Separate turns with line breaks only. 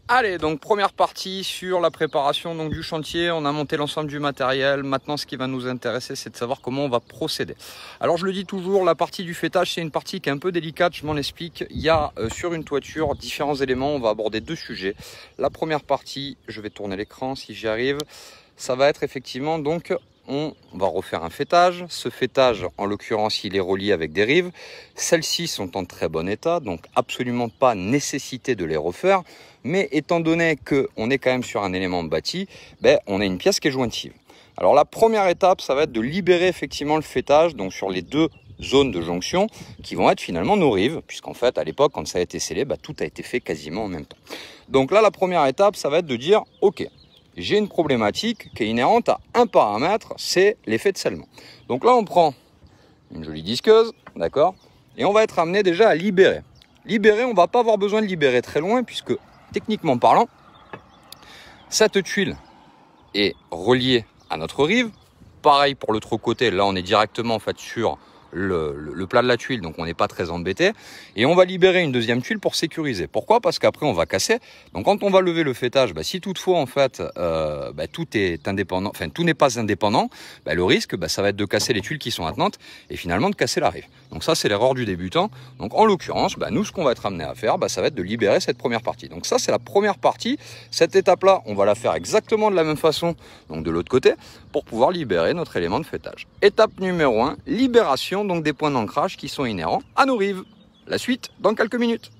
Allez, donc première partie sur la préparation donc, du chantier. On a monté l'ensemble du matériel. Maintenant, ce qui va nous intéresser, c'est de savoir comment on va procéder. Alors, je le dis toujours, la partie du fêtage, c'est une partie qui est un peu délicate. Je m'en explique. Il y a sur une toiture différents éléments. On va aborder deux sujets. La première partie, je vais tourner l'écran si j'y arrive. Ça va être effectivement donc... On va refaire un fêtage. Ce fêtage, en l'occurrence, il est relié avec des rives. Celles-ci sont en très bon état, donc absolument pas nécessité de les refaire. Mais étant donné qu'on est quand même sur un élément bâti, on a une pièce qui est jointive. Alors la première étape, ça va être de libérer effectivement le fêtage, donc sur les deux zones de jonction qui vont être finalement nos rives, puisqu'en fait, à l'époque, quand ça a été scellé, tout a été fait quasiment en même temps. Donc là, la première étape, ça va être de dire, ok, j'ai une problématique qui est inhérente à un paramètre, c'est l'effet de scellement. Donc là, on prend une jolie disqueuse, d'accord, et on va être amené déjà à libérer. Libérer, on ne va pas avoir besoin de libérer très loin, puisque techniquement parlant, cette tuile est reliée à notre rive. Pareil pour l'autre côté, là on est directement en fait sur le plat de la tuile, donc on n'est pas très embêté. Et on va libérer une deuxième tuile pour sécuriser. Pourquoi? Parce qu'après on va casser. Donc quand on va lever le fêtage, si toutefois en fait tout est indépendant, enfin tout n'est pas indépendant, le risque ça va être de casser les tuiles qui sont attenantes et finalement de casser la rive. Donc ça c'est l'erreur du débutant. Donc en l'occurrence, nous ce qu'on va être amené à faire, ça va être de libérer cette première partie. Donc ça c'est la première partie. Cette étape-là, on va la faire exactement de la même façon, donc de l'autre côté, pour pouvoir libérer notre élément de fêtage. Étape numéro 1, libération donc des points d'ancrage qui sont inhérents à nos rives. La suite dans quelques minutes.